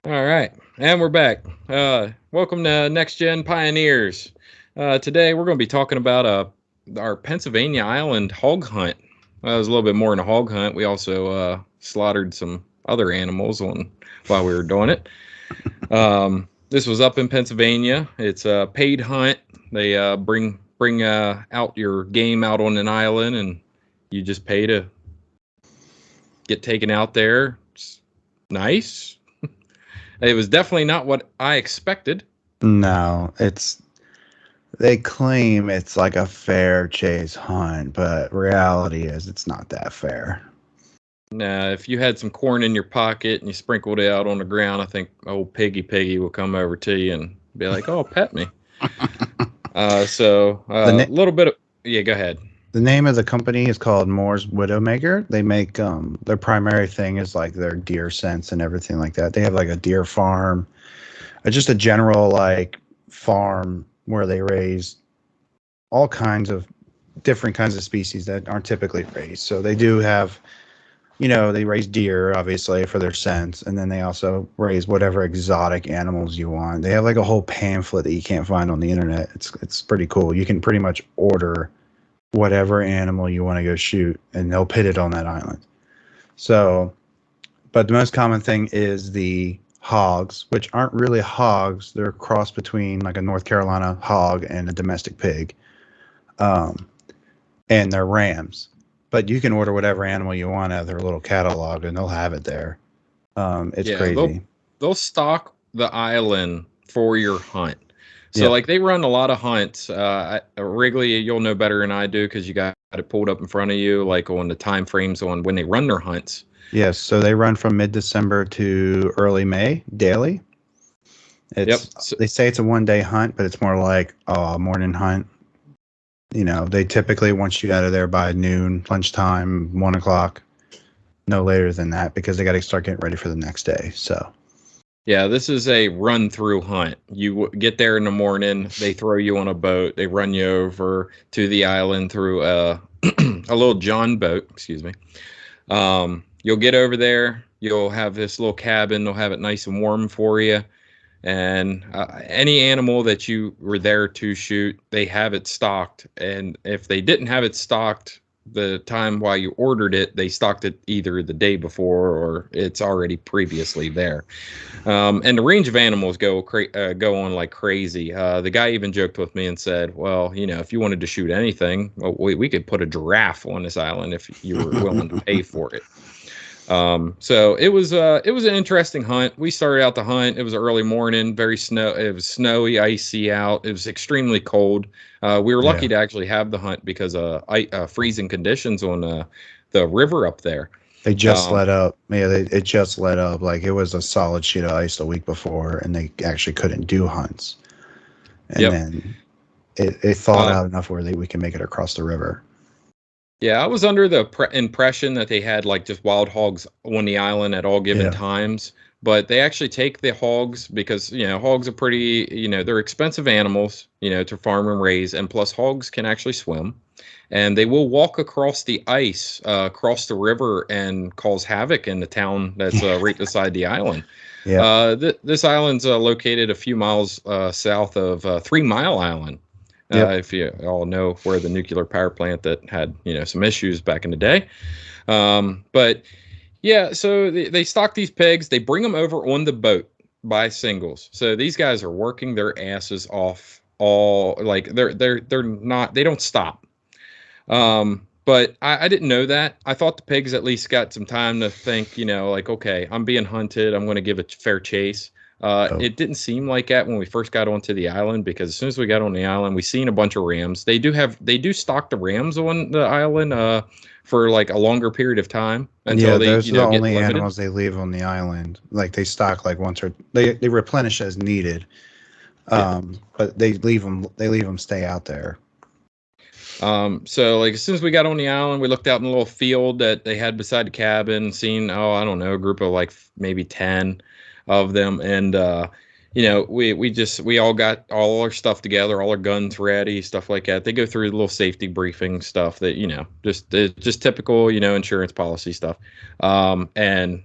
All right, and we're back. Welcome to Next Gen Pioneers. Today we're going to be talking about our Pennsylvania Island hog hunt. It was a little bit more than a hog hunt. We also slaughtered some other animals while we were doing it. This was up in Pennsylvania. It's a paid hunt. They bring out your game out on an island, and you just pay to get taken out there. It's nice. It was definitely not what I expected. No, they claim it's like a fair chase hunt, but reality is it's not that fair. Nah, if you had some corn in your pocket and you sprinkled it out on the ground, I think old Piggy will come over to you and be like, "Oh, pet me." A little bit of yeah. Go ahead. The name of the company is called Mohrs Widowmaker. They make their primary thing is like their deer scents and everything like that. They have like a deer farm, just a general like farm where they raise all kinds of different kinds of species that aren't typically raised. So they do have, they raise deer obviously for their scents, and then they also raise whatever exotic animals you want. They have like a whole pamphlet that you can't find on the internet. It's pretty cool. You can pretty much order whatever animal you want to go shoot, and they'll pit it on that island. So, but the most common thing is the hogs, which aren't really hogs. They're a cross between like a North Carolina hog and a domestic pig. And they're rams. But you can order whatever animal you want out of their little catalog, and they'll have it there. It's crazy. They'll stock the island for your hunt. So like they run a lot of hunts. Wrigley, you'll know better than I do because you got it pulled up in front of you, like on the time frames on when they run their hunts. Yes, so they run from mid-December to early May daily. They say it's a one-day hunt, but it's more like a morning hunt. They typically want you out of there by noon, lunchtime, 1 o'clock, no later than that, because they got to start getting ready for the next day. So. Yeah, this is a run-through hunt. You get there in the morning, they throw you on a boat, they run you over to the island through a little John boat, excuse me. You'll get over there, you'll have this little cabin, they'll have it nice and warm for you, and any animal that you were there to shoot, they have it stocked, and if they didn't have it stocked the time while you ordered it, they stocked it either the day before or it's already previously there. And the range of animals go on like crazy. The guy even joked with me and said, well, if you wanted to shoot anything, we could put a giraffe on this island if you were willing to pay for it. So it was an interesting hunt. We started out the hunt. It was early morning, it was snowy, icy out. It was extremely cold. We were lucky to actually have the hunt because of freezing conditions on the river up there. They just let up. Yeah, it just let up. Like it was a solid sheet of ice the week before, and they actually couldn't do hunts. And then it thawed out enough where we can make it across the river. Yeah, I was under the impression that they had like just wild hogs on the island at all given times, but they actually take the hogs because, hogs are pretty, they're expensive animals, to farm and raise, and plus hogs can actually swim, and they will walk across the ice, across the river and cause havoc in the town that's right beside the island. Yeah. This island's located a few miles south of 3 Mile Island. If you all know where the nuclear power plant that had, some issues back in the day. But yeah, so they stock these pigs, they bring them over on the boat by singles. So these guys are working their asses off they don't stop. But I didn't know that. I thought the pigs at least got some time to think, okay, I'm being hunted, I'm going to give a fair chase. It didn't seem like that when we first got onto the island, because as soon as we got on the island, we seen a bunch of rams. They do stock the rams on the island for like a longer period of time until those are the only animals they leave on the island. Like they stock like once or they replenish as needed. But they leave them stay out there. So like as soon as we got on the island, we looked out in a little field that they had beside the cabin, seen, I don't know, a group of like maybe 10 of them, and we all got all our stuff together, all our guns ready, stuff like that. They go through a little safety briefing stuff that, just typical, insurance policy stuff. And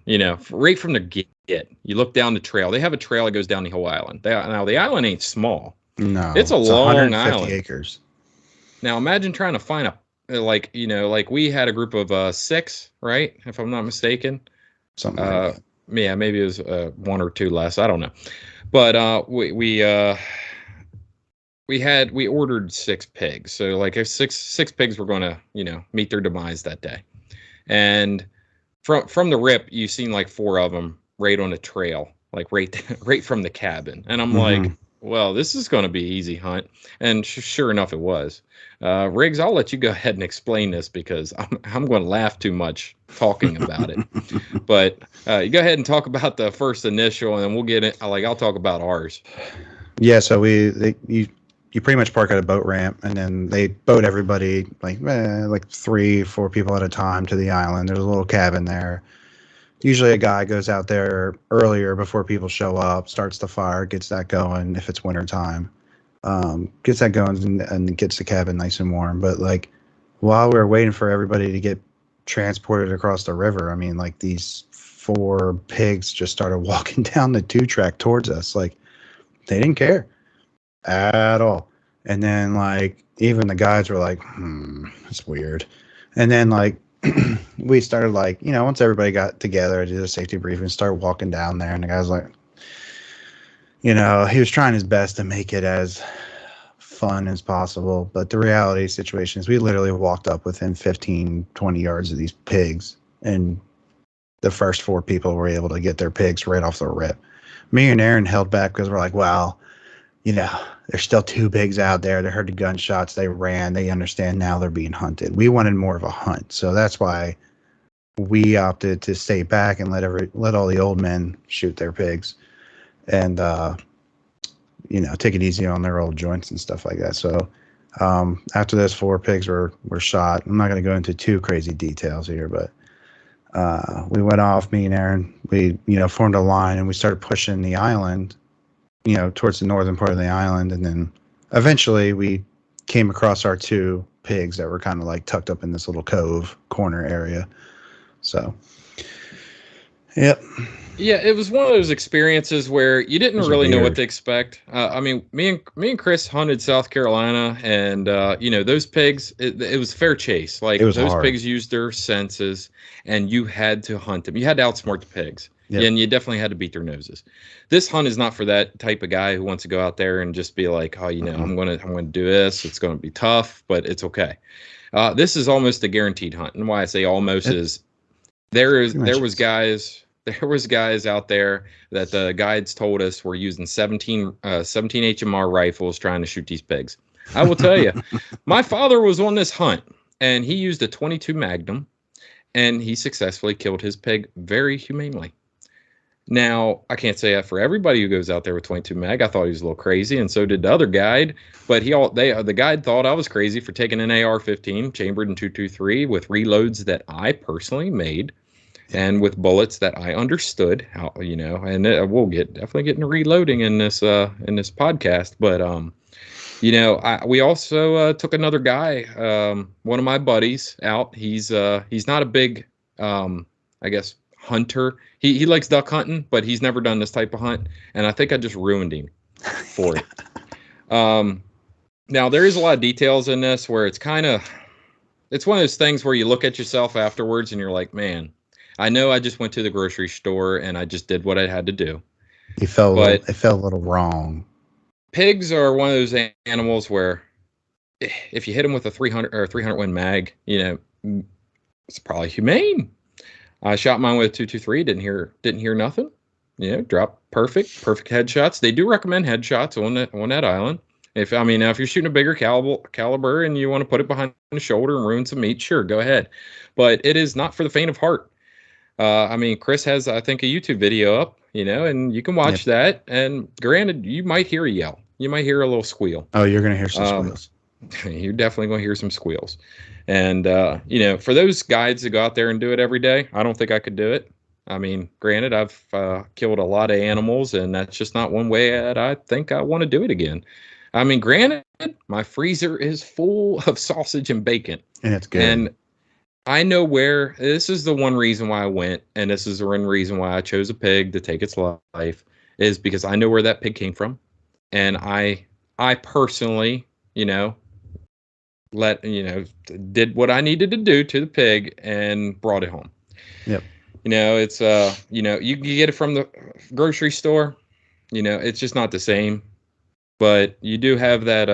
right from the get, you look down the trail. They have a trail that goes down the whole island. Now the island ain't small. No, It's a it's long 150 island. acres. Now imagine trying to find like we had a group of 6, right? If I'm not mistaken. Something like that. Yeah, maybe it was 1 or 2 less. I don't know. But we ordered 6 pigs. So like if six pigs were going to, meet their demise that day. And from the rip, you seen like 4 of them right on the trail, like right from the cabin. And I'm like, well, this is going to be easy hunt. And sure enough, it was. Riggs, I'll let you go ahead and explain this because I'm going to laugh too much talking about it. But you go ahead and talk about the first initial, and then we'll get it. I'll talk about ours. Yeah, so you pretty much park at a boat ramp, and then they boat everybody like 3-4 people at a time to the island. There's a little cabin there. Usually a guy goes out there earlier before people show up, starts the fire, gets that going if it's winter time. Gets that going and gets the cabin nice and warm. But like while we were waiting for everybody to get transported across the river, I mean, like these 4 pigs just started walking down the 2-track towards us. Like they didn't care at all. And then like even the guys were like, it's weird. And then like we started like, once everybody got together, did a safety briefing, started walking down there, and the guy was like, he was trying his best to make it as fun as possible. But the reality situation is we literally walked up within 15, 20 yards of these pigs, and the first 4 people were able to get their pigs right off the rip. Me and Aaron held back because we're like, well, there's still 2 pigs out there. They heard the gunshots. They ran. They understand now they're being hunted. We wanted more of a hunt. So that's why we opted to stay back and let all the old men shoot their pigs and, take it easy on their old joints and stuff like that. So after those 4 pigs were shot, I'm not going to go into too crazy details here, but we went off, me and Aaron, we, formed a line and we started pushing the island, towards the northern part of the island. And then eventually we came across our 2 pigs that were kind of like tucked up in this little cove corner area. So, yep. Yeah, it was one of those experiences where you didn't really know what to expect. I mean, me and Chris hunted South Carolina, and those pigs. It was fair chase. Like those hard. Pigs used their senses, and you had to hunt them. You had to outsmart the pigs, and you definitely had to beat their noses. This hunt is not for that type of guy who wants to go out there and just be like, oh, I'm gonna do this. It's gonna be tough, but it's okay. This is almost a guaranteed hunt, and why I say almost is there was guys out there that the guides told us were using 17 HMR rifles trying to shoot these pigs. I will tell you, my father was on this hunt, and he used a 22 Magnum, and he successfully killed his pig very humanely. Now, I can't say that for everybody who goes out there with 22 Mag. I thought he was a little crazy, and so did the other guide. But the guide thought I was crazy for taking an AR-15 chambered in .223 with reloads that I personally made, and with bullets that I understood how, and we'll definitely get into reloading in this podcast. But we also took another guy, one of my buddies, out. He's not a big, I guess, hunter. He likes duck hunting, but he's never done this type of hunt, and I think I just ruined him for it. Now there is a lot of details in this where it's one of those things where you look at yourself afterwards and you're like, man, I know I just went to the grocery store and I just did what I had to do. It felt a little wrong. Pigs are one of those animals where if you hit them with a 300 or 300 Win mag, it's probably humane. I shot mine with a .223, didn't hear nothing. Dropped perfect headshots. They do recommend headshots on that island. Now if you're shooting a bigger caliber and you want to put it behind the shoulder and ruin some meat, sure, go ahead. But it is not for the faint of heart. Chris has, I think, a YouTube video up, and you can watch that. And granted, you might hear a yell. You might hear a little squeal. Oh, you're going to hear some squeals. You're definitely going to hear some squeals. And, for those guides that go out there and do it every day, I don't think I could do it. I mean, granted, I've killed a lot of animals, and that's just not one way that I think I want to do it again. I mean, granted, my freezer is full of sausage and bacon, And it's good. and I know where this is the one reason why I went, and this is the one reason why I chose a pig to take its life, is because I know where that pig came from, and I personally, let did what I needed to do to the pig and brought it home. Yep. It's you can get it from the grocery store. It's just not the same, but you do have that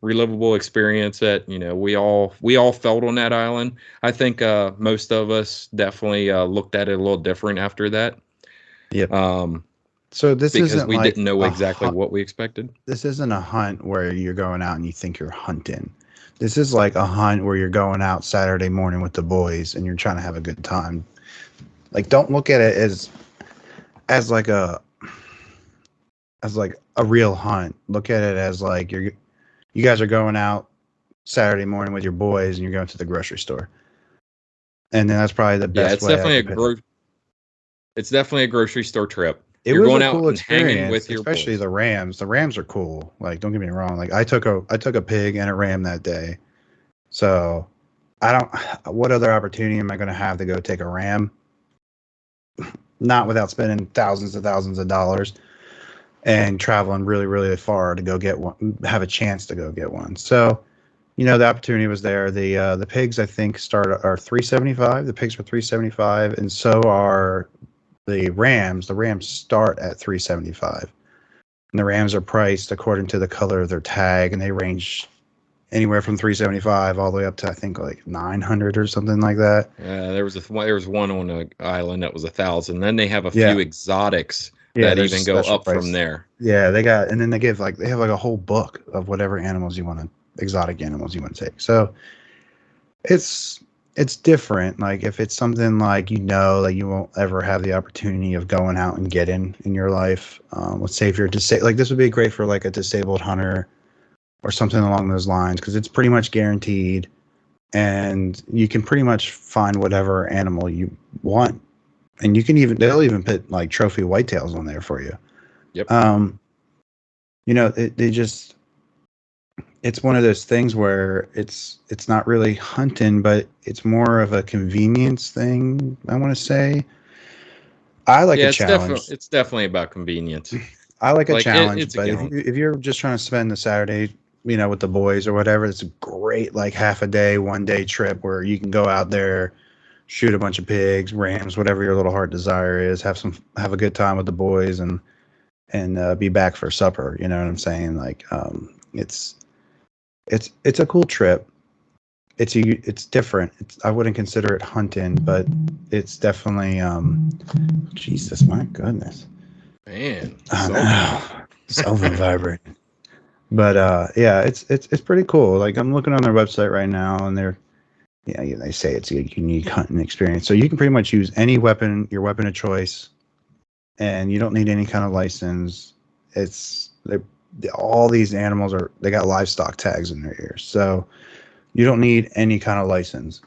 relivable experience that we all felt on that island. I think most of us definitely looked at it a little different after that. Yep. Um, So this because isn't we like didn't know exactly what we expected. this isn't a hunt where you're going out and you think you're hunting. This is like a hunt where you're going out Saturday morning with the boys and you're trying to have a good time. Like, don't look at it as like a real hunt. Look at it as like you guys are going out Saturday morning with your boys and you're going to the grocery store. And then that's probably the Yeah, best way I could put it. it's definitely a grocery store trip. It You're was going a out cool and hanging experience, with your especially boys. the Rams. The Rams are cool. Like, don't get me wrong. Like, I took a pig and a ram that day. So I don't. What other opportunity am I going to have to go take a ram? Not without spending thousands of dollars and traveling really, really far to go get one. Have a chance to go get one. So, the opportunity was there. The pigs I think are 375. The pigs were 375, and so are the Rams. The Rams start at 375, and the Rams are priced according to the color of their tag, and they range anywhere from 375 all the way up to I think like 900 or something like that. There was one on the island that was 1,000. Then they have a Yeah, few exotics yeah. that There's a even go special up from price. there. Yeah, and then they have like a whole book of whatever animals you want to exotic animals you want to take. So it's it's different. Like if it's something like that you won't ever have the opportunity of going out and getting in your life. Let's say if you're like this would be great for like a disabled hunter or something along those lines because it's pretty much guaranteed and you can pretty much find whatever animal you want. And they'll even put like trophy whitetails on there for you. Yep. They just it's one of those things where it's not really hunting, but it's more of a convenience thing. I want to say I like a Yeah, challenge. it's definitely about convenience. I like a Like challenge, it's a but challenge. if you're just trying to spend the Saturday, with the boys or whatever, it's a great like half a day, 1 day trip where you can go out there, shoot a bunch of pigs, rams, whatever your little heart desire is, have a good time with the boys and be back for supper. You know what I'm saying? Like it's a cool trip. It's different. I wouldn't consider it hunting, but it's definitely Jesus, my goodness. Man, I cell phone. know. Cell phone vibrating. But yeah, it's pretty cool. Like I'm looking on their website right now, and they say it's a unique hunting experience. So you can pretty much use any weapon, your weapon of choice, and you don't need any kind of license. All these animals they got livestock tags in their ears, so you don't need any kind of license.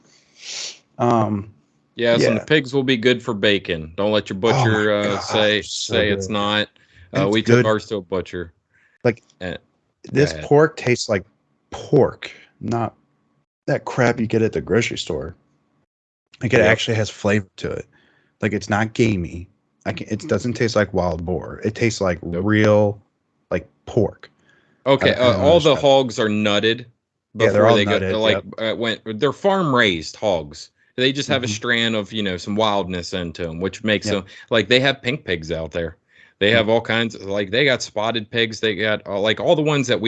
Yes, and the Yeah. pigs will be good for bacon. Don't let your Oh my butcher god, they're so say it's good, not. and it's We took good. ours to a butcher. Like And go this ahead. pork tastes like pork, not that crap you get at the grocery store. Like it Yep. actually has flavor to it. Like it's not gamey. It doesn't taste like wild boar. It tastes like Nope. real, like pork. Okay. I don't All the understand. hogs are nutted Yeah, they're before all they go. nutted. Like Yep. when they're farm raised hogs, they just have a Hmm. strand of some wildness into them, which makes Yep. them like they have pink pigs out there. They Yep. have all kinds of like they got spotted pigs. They got like all the ones that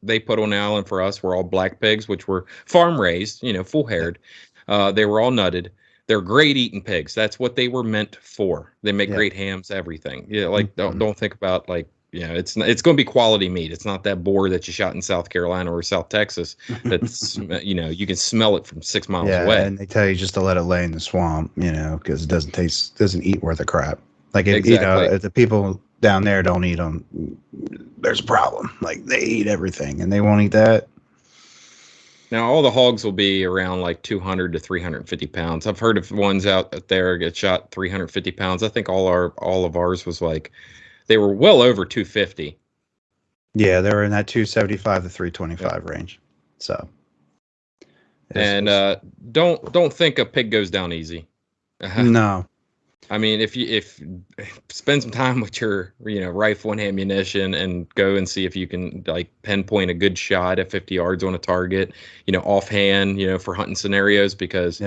they put on the island for us were all black pigs, which were farm raised, full Yep. haired. They were all nutted. They're great eating pigs. That's what they were meant for. They make Yep. great hams, everything. Yeah, like Hmm. don't think about like it's going to be quality meat. It's not that boar that you shot in South Carolina or South Texas. That's you can smell it from 6 miles Yeah, away. and they tell you just to let it lay in the swamp, because it doesn't eat worth a crap. Like if Exactly. if the people down there don't eat them, there's a problem. Like they eat everything, and they won't eat that. Now, all the hogs will be around like 200 to 350 pounds. I've heard of ones out there get shot 350 pounds. I think all of ours was like they were well over 250. Yeah, they were in that 275 to 325 range. So, and don't think a pig goes down easy. No. I mean, if spend some time with your rifle and ammunition and go and see if you can like pinpoint a good shot at 50 yards on a target, offhand, for hunting scenarios, because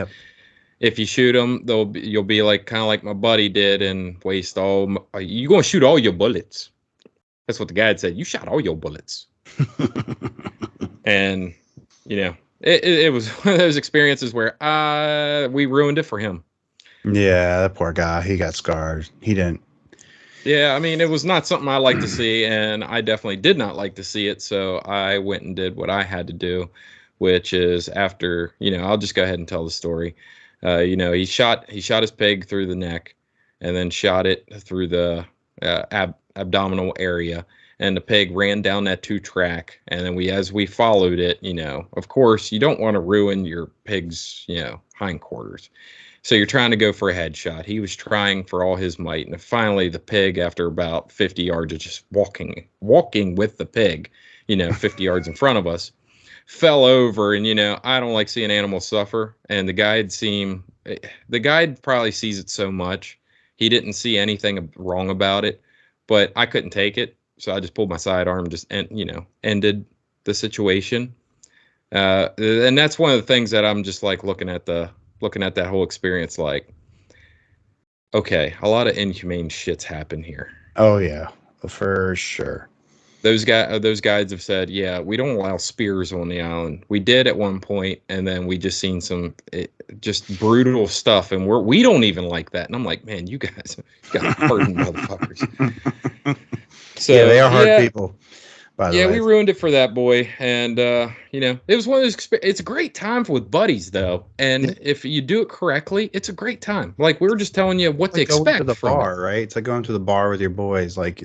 if you shoot them, you'll be like kind of like my buddy did and waste you're gonna shoot all your bullets. That's what the guide said. You shot all your bullets. And it was one of those experiences where we ruined it for him. Yeah, that poor guy. He got scarred. He didn't. Yeah, I mean, it was not something I like to see, and I definitely did not like to see it. So I went and did what I had to do, which is after, I'll just go ahead and tell the story. He shot his pig through the neck, and then shot it through the abdominal area, and the pig ran down that 2-track. And then as we followed it, of course, you don't want to ruin your pig's, hindquarters. So you're trying to go for a headshot. He was trying for all his might. And finally, the pig, after about 50 yards of just walking with the pig, 50 yards in front of us, fell over. And, I don't like seeing animals suffer. And the guide probably sees it so much. He didn't see anything wrong about it, but I couldn't take it. So I just pulled my sidearm, ended the situation. And that's one of the things that I'm just like looking at that whole experience like, okay, a lot of inhumane shit's happened here. Oh yeah, for sure. Those guides have said, yeah, we don't allow spears on the island. We did at one point, and then we just seen some just brutal stuff, and we don't even like that. And I'm like, man, you guys got hardened motherfuckers. So yeah, they are hard people. By the way. We ruined it for that boy, and it was one of those. It's a great time with buddies, though, and if you do it correctly, it's a great time. Like we were just telling you what to expect. To the bar, right? It's like going to the bar with your boys. Like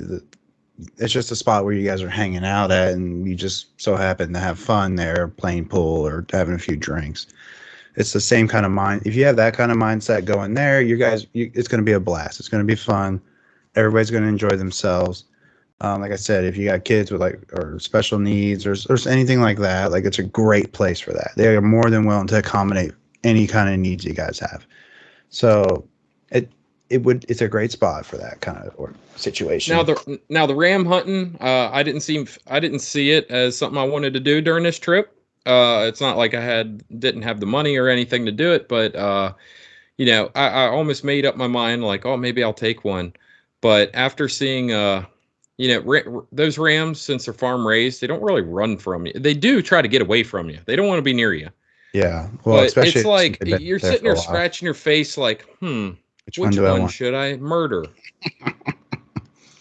it's just a spot where you guys are hanging out at, and you just so happen to have fun there, playing pool or having a few drinks. It's the same kind of mind. If you have that kind of mindset going there, it's going to be a blast. It's going to be fun. Everybody's going to enjoy themselves. Like I said, if you got kids with or special needs or anything like that, like it's a great place for that. They are more than willing to accommodate any kind of needs you guys have. So it's a great spot for that kind of situation. Now the ram hunting, I didn't see it as something I wanted to do during this trip. It's not like I didn't have the money or anything to do it, but I almost made up my mind like, oh, maybe I'll take one. But after seeing those rams, since they're farm raised, they don't really run from you. They do try to get away from you. They don't want to be near you. Yeah. Well, but it's like you're sitting there scratching your face like, which one should I murder?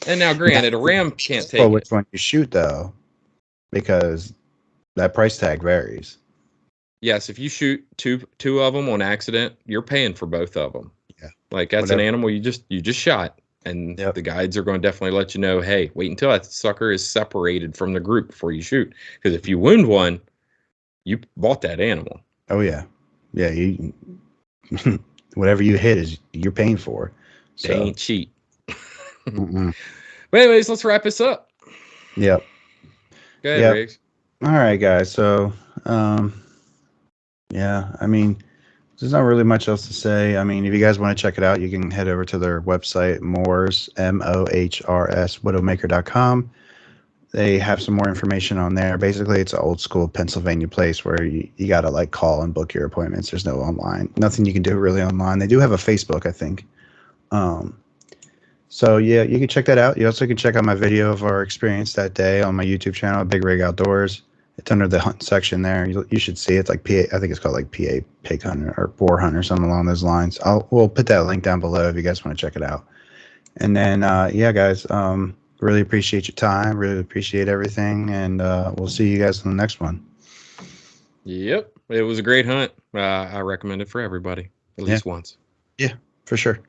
And now, granted, a ram can't take it. Which one you shoot, though, because that price tag varies. Yes, if you shoot two of them on accident, you're paying for both of them. Yeah. Like that's an animal you just shot. And the guides are going to definitely let you know, hey, wait until that sucker is separated from the group before you shoot. Because if you wound one, you bought that animal. Oh, yeah. Yeah, you whatever you hit you're paying for. So. They ain't cheap. But anyways, let's wrap this up. Yep. Go ahead, Riggs. All right, guys. So, I mean, there's not really much else to say. I mean, if you guys want to check it out, you can head over to their website, Mohrs, Mohrs, widowmaker.com. They have some more information on there. Basically, it's an old school Pennsylvania place where you got to call and book your appointments. There's no online. Nothing you can do really online. They do have a Facebook, I think. So, yeah, you can check that out. You also can check out my video of our experience that day on my YouTube channel, Big Rig Outdoors. It's under the hunt section there. You should see it. It's like PA. I think it's called PA Pig Hunt or Boar Hunt or something along those lines. We'll put that link down below if you guys want to check it out. And then, guys, really appreciate your time. Really appreciate everything. And we'll see you guys in the next one. Yep. It was a great hunt. I recommend it for everybody at least once. Yeah, for sure.